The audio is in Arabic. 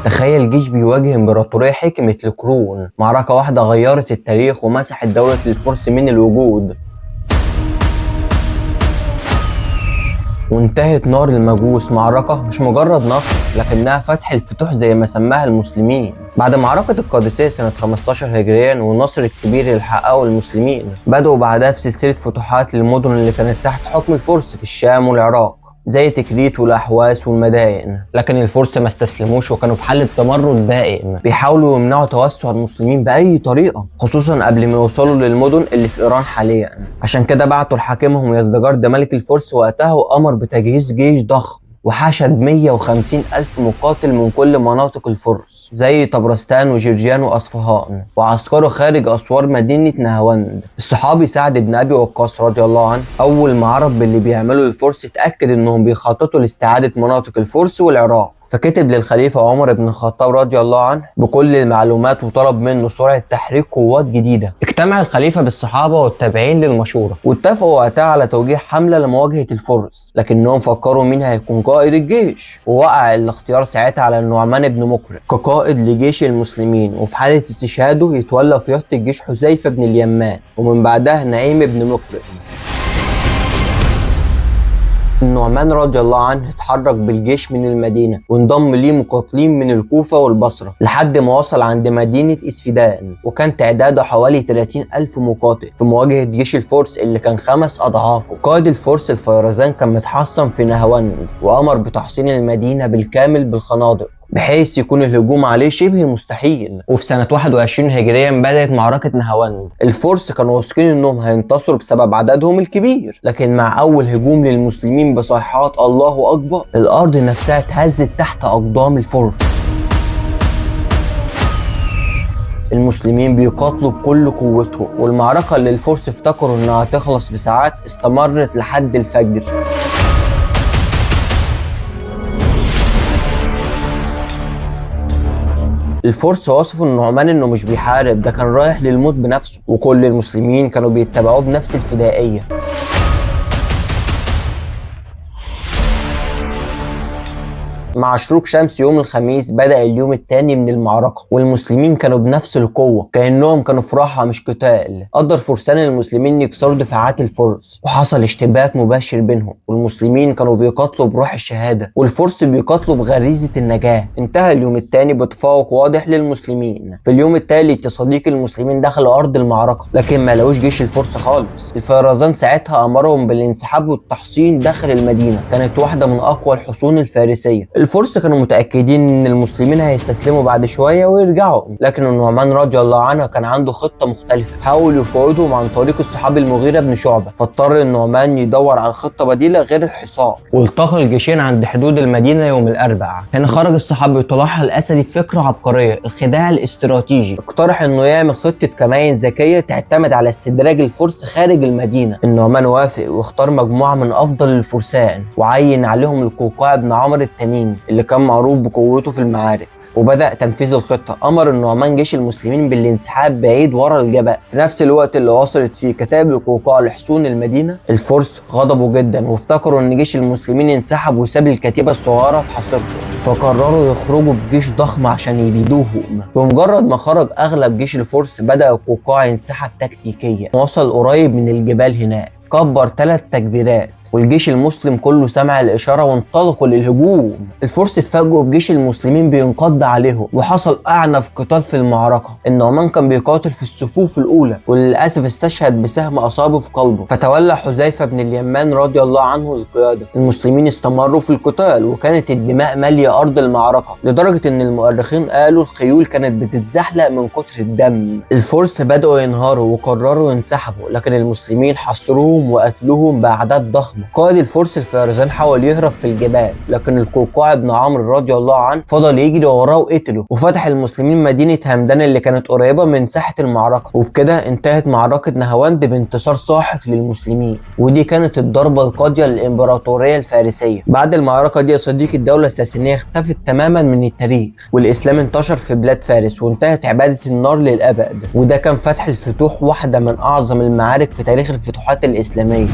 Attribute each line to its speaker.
Speaker 1: تخيل جيش بيواجه امبراطورية حكمت لقرون، معركة واحدة غيرت التاريخ ومسحت دولة الفرس من الوجود. وانتهت نار المجوس، معركة مش مجرد نصر لكنها فتح الفتوح زي ما سماها المسلمين. بعد معركة القادسية سنة 15 هجريا والنصر الكبير اللي حققه المسلمين، بدأوا بعدها في سلسلة فتوحات للمدن اللي كانت تحت حكم الفرس في الشام والعراق، زي تكريت والأحواس والمدائن. لكن الفرس ما استسلموش وكانوا في حالة تمرد دائم، بيحاولوا يمنعوا توسع المسلمين بأي طريقة، خصوصا قبل ما يوصلوا للمدن اللي في إيران حاليا. عشان كده بعتوا لحاكمهم يزدجرد ملك الفرس وقتها وأمر بتجهيز جيش ضخم، وحشد 150 ألف مقاتل من كل مناطق الفرس زي طبرستان وجرجان وأصفهان، وعسكروا خارج أسوار مدينة نهاوند. الصحابي سعد بن أبي وقاص رضي الله عنه أول ما عرف باللي بيعمله الفرس اتأكد إنهم بيخططوا لاستعادة مناطق الفرس والعراق، فكتب للخليفة عمر بن الخطاب رضي الله عنه بكل المعلومات وطلب منه سرعة تحريك قوات جديدة. اجتمع الخليفة بالصحابة والتابعين للمشورة واتفقوا وقتها على توجيه حملة لمواجهة الفرس، لكنهم فكروا مين هيكون قائد الجيش، ووقع الاختيار ساعتها على النعمان بن مقرن كقائد لجيش المسلمين، وفي حالة استشهاده يتولى قيادة الجيش حذيفة بن اليمان، ومن بعدها نعيم بن مقرن. النعمان رضي الله عنه اتحرك بالجيش من المدينة وانضم ليه مقاتلين من الكوفة والبصرة لحد ما وصل عند مدينة إسفدان، وكان تعداده حوالي 30 ألف مقاتل في مواجهة جيش الفرس اللي كان 5 أضعافه. قائد الفرس الفيرزان كان متحصن في نهاوند، وأمر بتحصين المدينة بالكامل بالخنادق بحيث يكون الهجوم عليه شبه مستحيل. وفي سنة 21 هجريا بدأت معركة نهاوند. الفرس كانوا واثقين انهم هينتصروا بسبب عددهم الكبير، لكن مع اول هجوم للمسلمين بصيحات الله اكبر، الارض نفسها اتهزت تحت اقدام الفرس. المسلمين بيقاتلوا بكل قوتهم، والمعركة اللي الفرس افتكروا انها تخلص في ساعات استمرت لحد الفجر. الفرس وصفوا النعمان انه مش بيحارب، ده كان رايح للموت بنفسه، وكل المسلمين كانوا بيتبعوه بنفس الفدائية. مع شروق شمس يوم الخميس بدأ اليوم الثاني من المعركة، والمسلمين كانوا بنفس القوة كأنهم كانوا في راحة مش قتال. قدر فرسان المسلمين يكسروا دفاعات الفرس، وحصل اشتباك مباشر بينهم، والمسلمين كانوا بيقاتلوا بروح الشهادة والفرس بيقاتلوا بغريزة النجاة. انتهى اليوم الثاني بتفوق واضح للمسلمين. في اليوم الثالث يا صديقي المسلمين دخلوا أرض المعركة، لكن ما لقوش جيش الفرس خالص. الفيرزان ساعتها أمرهم بالانسحاب والتحصين داخل المدينة، كانت واحدة من أقوى الحصون الفارسية. الفرس كانوا متأكدين ان المسلمين هيستسلموا بعد شوية ويرجعوا، لكن النعمان رضي الله عنه كان عنده خطة مختلفة، حاول يفاوضهم عن طريق الصحابي المغيرة بن شعبة، فاضطر النعمان يدور على خطة بديلة غير الحصار. والتقى الجيشين عند حدود المدينة يوم الأربعاء. هنا خرج الصحابي طلحة الأسدي بفكرة عبقرية، الخداع الاستراتيجي. اقترح انه يعمل خطة كمائن ذكية تعتمد على استدراج الفرس خارج المدينة. النعمان وافق واختار مجموعة من أفضل الفرسان وعين عليهم القوقاع بن عمرو التميمي اللي كان معروف بقوته في المعارك، وبدأ تنفيذ الخطة. أمر النعمان جيش المسلمين بالانسحاب بعيد ورا الجبل. في نفس الوقت اللي وصلت فيه كتائب القوقاع لحصون المدينة، الفرس غضبوا جدا وافتكروا إن جيش المسلمين انسحب وساب الكتيبة الصغيرة تحاصرهم، فقرروا يخرجوا بجيش ضخم عشان يبيدوهم. بمجرد ما خرج أغلب جيش الفرس بدأ القوقاع ينسحب تكتيكيا، وصل قريب من الجبال هناك كبر 3 تكبيرات، والجيش المسلم كله سمع الإشارة وانطلقوا للهجوم. الفرس اتفاجئوا بجيش المسلمين بينقض عليهم، وحصل أعنف قتال في المعركة. النعمان كان بيقاتل في الصفوف الأولى، وللأسف استشهد بسهم أصابه في قلبه، فتولى حذيفة بن اليمان رضي الله عنه القيادة. المسلمين استمروا في القتال، وكانت الدماء مالية أرض المعركة لدرجة إن المؤرخين قالوا الخيول كانت بتتزحلق من كتر الدم. الفرس بدأوا ينهاروا وقرروا ينسحبوا، لكن المسلمين حصروهم وقتلوهم بأعداد ضخمة. قائد الفرس الفيرزان حاول يهرب في الجبال، لكن القوقاع بن عمرو رضي الله عنه فضل يجري وراه وقتله، وفتح المسلمين مدينة همدان اللي كانت قريبة من ساحة المعركة. وبكده انتهت معركة نهاوند بانتصار ساحق للمسلمين، ودي كانت الضربة القاضية للإمبراطورية الفارسية. بعد المعركة دي يا صديقي الدولة الساسانية اختفت تماما من التاريخ، والإسلام انتشر في بلاد فارس، وانتهت عبادة النار للأبد. وده كان فتح الفتوح، واحدة من أعظم المعارك في تاريخ الفتوحات الإسلامية.